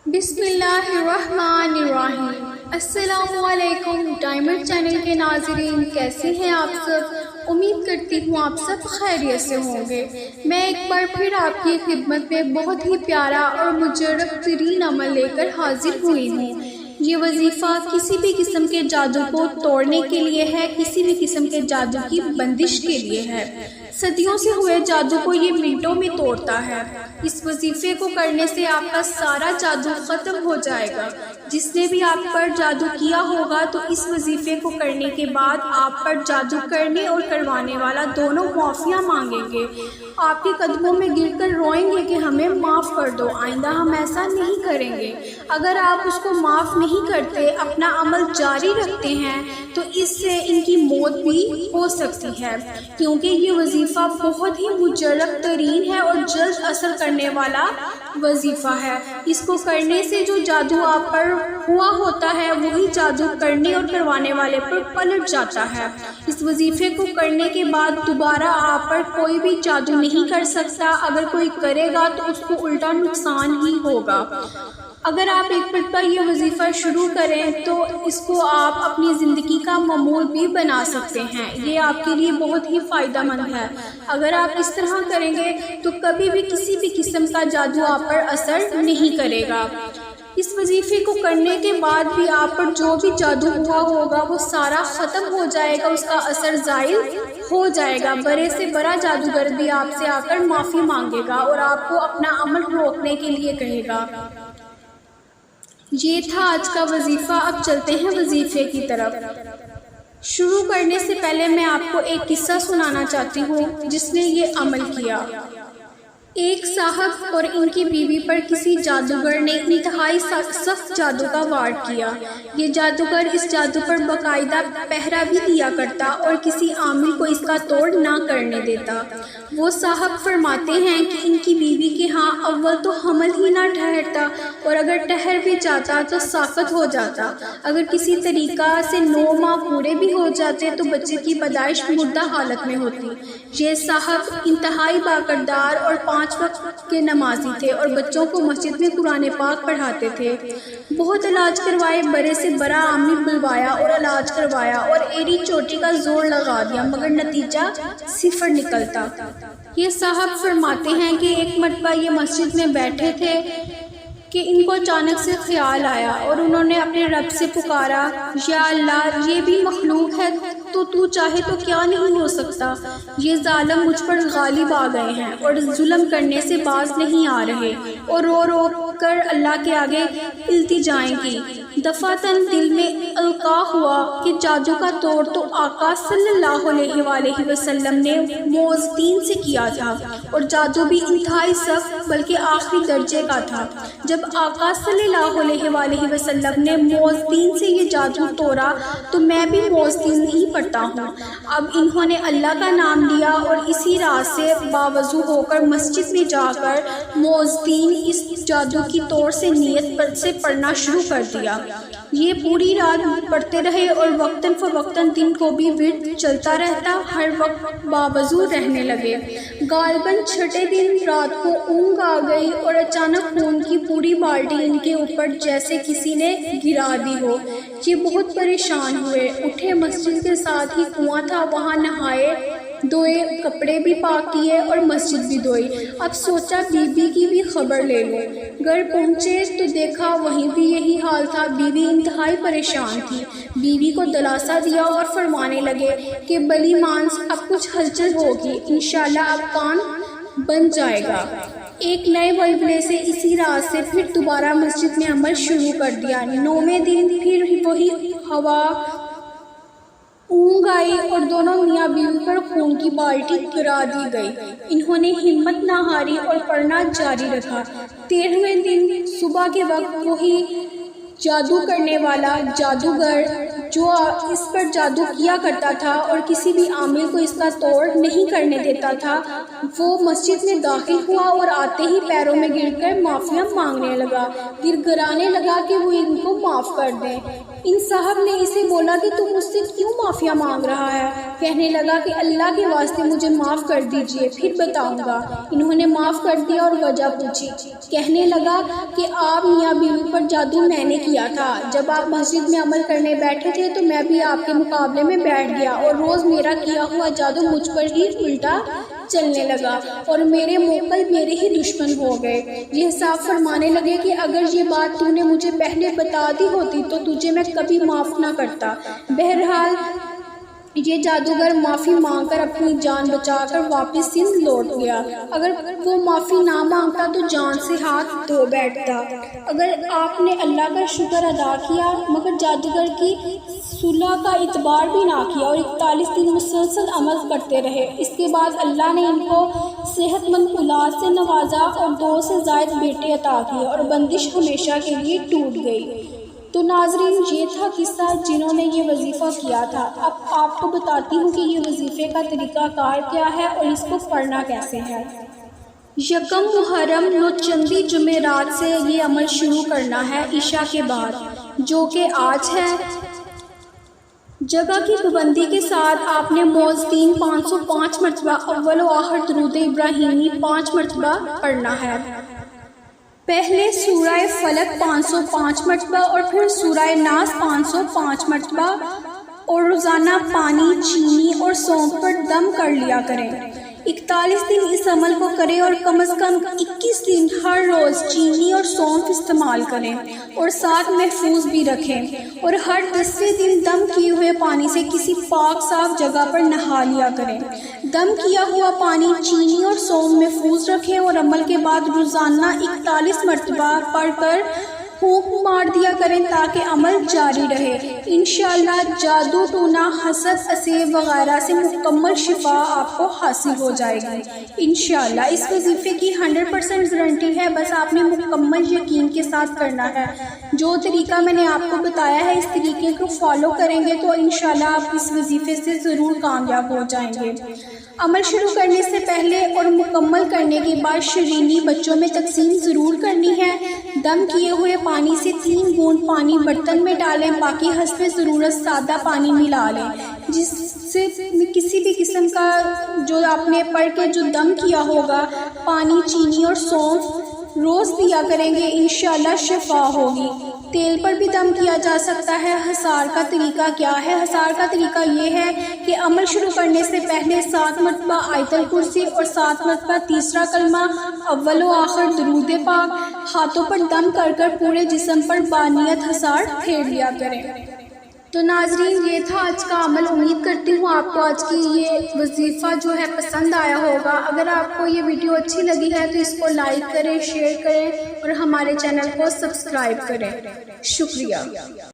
بسم اللہ الرحمن الرحیم۔ السلام علیکم ڈائمنڈ چینل کے ناظرین، کیسے ہیں آپ سب؟ امید کرتی ہوں آپ سب خیریت سے ہوں گے۔ میں ایک بار پھر آپ کی خدمت میں بہت ہی پیارا اور مجرب ترین عمل لے کر حاضر ہوئی ہوں۔ یہ وظیفہ کسی بھی قسم کے جادو کو توڑنے کے لیے ہے، کسی بھی قسم کے جادو کی بندش کے لیے ہے۔ صدیوں سے ہوئے جادو کو یہ منٹوں میں توڑتا ہے۔ اس وظیفے کو کرنے سے آپ کا سارا جادو ختم ہو جائے گا۔ جس نے بھی آپ پر جادو کیا ہوگا تو اس وظیفے کو کرنے کے بعد آپ پر جادو کرنے اور کروانے والا دونوں معافیاں مانگیں گے، آپ کے قدموں میں گر کر روئیں گے کہ ہمیں معاف کر دو، آئندہ ہم ایسا نہیں کریں گے۔ اگر آپ اس کو معاف نہیں کرتے، اپنا عمل جاری رکھتے ہیں تو اس سے ان کی موت بھی ہو سکتی ہے، کیونکہ یہ وظیفہ بہت ہی مجرب ترین ہے اور جلد اثر کرنے والا وظیفہ ہے۔ اس کو کرنے سے جو جادو آپ پر ہوا ہوتا ہے وہی جادو کرنے اور کروانے والے پر پلٹ جاتا ہے۔ اس وظیفے کو کرنے کے بعد دوبارہ آپ پر کوئی بھی جادو نہیں کر سکتا، اگر کوئی کرے گا تو اس کو الٹا نقصان ہی ہوگا۔ اگر آپ ایک مرتبہ یہ وظیفہ شروع کریں تو اس کو آپ اپنی زندگی کا معمول بھی بنا سکتے ہیں۔ یہ آپ کے لیے بہت ہی فائدہ مند ہے۔ اگر آپ اس طرح کریں گے تو کبھی بھی کسی بھی قسم کا جادو آپ پر اثر نہیں کرے گا۔ اس وظیفے کو کرنے کے بعد بھی آپ پر جو بھی جادو ہوا ہوگا وہ سارا ختم ہو جائے گا، اس کا اثر زائل ہو جائے گا۔ بڑے سے بڑا جادوگر بھی آپ سے آ کر معافی مانگے گا اور آپ کو اپنا عمل روکنے کے لیے کہے گا۔ یہ تھا آج کا وظیفہ۔ اب چلتے ہیں وظیفے کی طرف۔ شروع کرنے سے پہلے میں آپ کو ایک قصہ سنانا چاہتی ہوں جس نے یہ عمل کیا۔ ایک صاحب اور ان کی بیوی پر کسی جادوگر نے انتہائی سخت جادو کا وار کیا۔ یہ جادوگر اس جادو پر باقاعدہ پہرا بھی دیا کرتا اور کسی عامل کو اس کا توڑ نہ کرنے دیتا۔ وہ صاحب فرماتے ہیں کہ ان کی بیوی کے ہاں اول تو حمل ہی نہ ٹھہرتا اور اگر ٹھہر بھی جاتا تو ساقط ہو جاتا۔ اگر کسی طریقہ سے 9 ماہ پورے بھی ہو جاتے تو بچے کی پیدائش مردہ حالت میں ہوتی۔ یہ صاحب انتہائی باکردار اور 5 وقت کے نمازی تھے اور بچوں کو مسجد میں قرآن پاک پڑھاتے تھے۔ بہت علاج کروائے، بڑے سے بڑا عامل بلوایا اور علاج کروایا اور ایڑی چوٹی کا زور لگا دیا، مگر نتیجہ صفر نکلتا۔ یہ صاحب فرماتے ہیں کہ ایک مرتبہ یہ مسجد میں بیٹھے تھے کہ ان کو اچانک سے خیال آیا اور انہوں نے اپنے رب سے پکارا، یا اللہ، یہ بھی مخلوق ہے تو چاہے تو کیا نہیں ہو سکتا؟ یہ ظالم مجھ پر غالب آ گئے ہیں اور ظلم کرنے سے باز نہیں آ رہے، اور رو رو کر اللہ کے آگے التجائیں کی۔ دفعتاً دل میں القاء ہوا کہ جادو کا توڑ تو آقا صلی اللہ علیہ وآلہ وسلم نے معوذین سے کیا تھا اور جادو بھی انتہائی سخت بلکہ آخری درجے کا تھا۔ جب آقا صلی اللہ علیہ وآلہ وسلم نے معوذین سے یہ جادو توڑا تو میں بھی معوذین نہیں پڑھتا ہوں۔ اب انہوں نے اللہ کا نام لیا اور اسی رات سے باوضو ہو کر مسجد میں جا کر معوذین اس جادو کی توڑ سے نیت سے پڑھنا شروع کر دیا۔ یہ پوری رات پڑھتے رہے اور وقتاً فوقتاً دن کو بھی ورد چلتا رہتا، ہر وقت باوضو رہنے لگے۔ غالباً چھٹے دن رات کو اونگ آ گئی اور اچانک خون کی پوری بالٹی ان کے اوپر جیسے کسی نے گرا دی ہو۔ یہ بہت پریشان ہوئے، اٹھے، مسجد کے ساتھ ہی کنواں تھا، وہاں نہائے دھوئے، کپڑے بھی پاک کیے اور مسجد بھی دھوئی۔ اب سوچا بیوی کی بھی خبر لے لوں۔ گھر پہنچے تو دیکھا وہیں بھی یہی حال تھا۔ بیوی انتہائی پریشان تھی۔ بیوی کو دلاسا دیا اور فرمانے لگے کہ بلی مانس، اب کچھ ہلچل ہوگی، انشاءاللہ اب کام بن جائے گا۔ ایک نئے ولولے سے اسی رات سے پھر دوبارہ مسجد میں عمل شروع کر دیا۔ 9ویں دن پھر وہی ہوا، اونگ آئی اور دونوں میاں بیوی پر خون کی بالٹی گرا دی گئی۔ انہوں نے ہمت نہ ہاری اور پڑھنا جاری رکھا۔ 13ویں دن صبح کے وقت وہی جادو کرنے والا جادوگر جو اس پر جادو کیا کرتا تھا اور کسی بھی عامل کو اس کا توڑ نہیں کرنے دیتا تھا، وہ مسجد میں داخل ہوا اور آتے ہی پیروں میں گر کر معافی مانگنے لگا، گڑگڑانے لگا کہ وہ ان کو معاف کر دیں۔ ان صاحب نے اسے بولا کہ تم مجھ سے کیوں معافی مانگ رہا ہے؟ کہنے لگا کہ اللہ کے واسطے مجھے معاف کر دیجئے، پھر بتاؤں گا۔ انہوں نے معاف کر دیا اور وجہ پوچھی۔ کہنے لگا کہ آپ میاں بیوی پر جادو میں نے کیا تھا، جب آپ مسجد میں عمل کرنے بیٹھے تھے تو میں بھی آپ کے مقابلے میں بیٹھ گیا اور روز میرا کیا ہوا جادو مجھ پر ہی الٹا چلنے لگا اور میرے موکل میرے ہی دشمن ہو گئے۔ یہ صاحب فرمانے لگے کہ اگر یہ بات تو نے مجھے پہلے بتا دی ہوتی تو تجھے میں کبھی معاف نہ کرتا۔ بہرحال یہ جادوگر معافی مانگ کر اپنی جان بچا کر واپس سندھ لوٹ گیا۔ اگر وہ معافی نہ مانگتا تو جان سے ہاتھ دھو بیٹھتا۔ اگر آپ نے اللہ کا شکر ادا کیا مگر جادوگر کی صلح کا اعتبار بھی نہ کیا اور 41 دن مسلسل عمل کرتے رہے۔ اس کے بعد اللہ نے ان کو صحت مند اولاد سے نوازا اور 2 سے زائد بیٹے عطا کیے اور بندش ہمیشہ کے لیے ٹوٹ گئی۔ تو ناظرین، یہ تھا قصہ جنہوں نے یہ وظیفہ کیا تھا۔ اب آپ کو بتاتی ہوں کہ یہ وظیفے کا طریقہ کار کیا ہے اور اس کو پڑھنا کیسے ہے۔ یکم محرم نوچندی جمعرات سے یہ عمل شروع کرنا ہے عشاء کے بعد، جو کہ آج ہے۔ جگہ کی پابندی کے ساتھ آپ نے موذتین 505 مرتبہ اول و آخر درود ابراہیمی 5 مرتبہ پڑھنا ہے۔ پہلے سورہ فلق 505 مرتبہ اور پھر سورہ ناس 505 مرتبہ، اور روزانہ پانی، چینی اور سونف پر دم کر لیا کریں۔ 41 دن اس عمل کو کریں اور کم از کم 21 دن ہر روز چینی اور سونف استعمال کریں اور ساتھ محفوظ بھی رکھیں، اور ہر 10ویں دن دم کیے ہوئے پانی سے کسی پاک صاف جگہ پر نہا لیا کریں۔ دم کیا ہوا پانی، چینی اور سونف محفوظ رکھیں اور عمل کے بعد روزانہ 41 مرتبہ پڑھ کر پھونک مار دیا کریں تاکہ عمل جاری رہے۔ انشاءاللہ جادو ٹونا، حسد، اسیب وغیرہ سے مکمل شفا آپ کو حاصل ہو جائے گی انشاءاللہ۔ اس وظیفے کی 100% گارنٹی ہے، بس آپ نے مکمل یقین کے ساتھ کرنا ہے۔ جو طریقہ میں نے آپ کو بتایا ہے اس طریقے کو فالو کریں گے تو انشاءاللہ آپ اس وظیفے سے ضرور کامیاب ہو جائیں گے۔ عمل شروع کرنے سے پہلے اور مکمل کرنے کے بعد شیرینی بچوں میں تقسیم ضرور کرنی ہے۔ دم کیے ہوئے پانی سے 3 بوند پانی برتن میں ڈالیں، باقی حسب ضرورت سادہ پانی ملا لیں، جس سے کسی بھی قسم کا جو آپ نے پڑھ کے جو دم کیا ہوگا پانی، چینی اور سونف روز پیا کریں گے، انشاءاللہ شفا ہوگی۔ تیل پر بھی دم کیا جا سکتا ہے۔ حصار کا طریقہ کیا ہے؟ حصار کا طریقہ یہ ہے کہ عمل شروع کرنے سے پہلے 7 مرتبہ آیت الکرسی اور 7 مرتبہ تیسرا کلمہ اول و آخر درود پاک ہاتھوں پر دم کر کر پورے جسم پر بانیت حصار پھیر لیا کریں۔ تو ناظرین، یہ تھا آج کا عمل۔ امید کرتی ہوں آپ کو آج کی یہ وظیفہ جو ہے پسند آیا ہوگا۔ اگر آپ کو یہ ویڈیو اچھی لگی ہے تو اس کو لائک کریں، شیئر کریں اور ہمارے چینل کو سبسکرائب کریں۔ شکریہ۔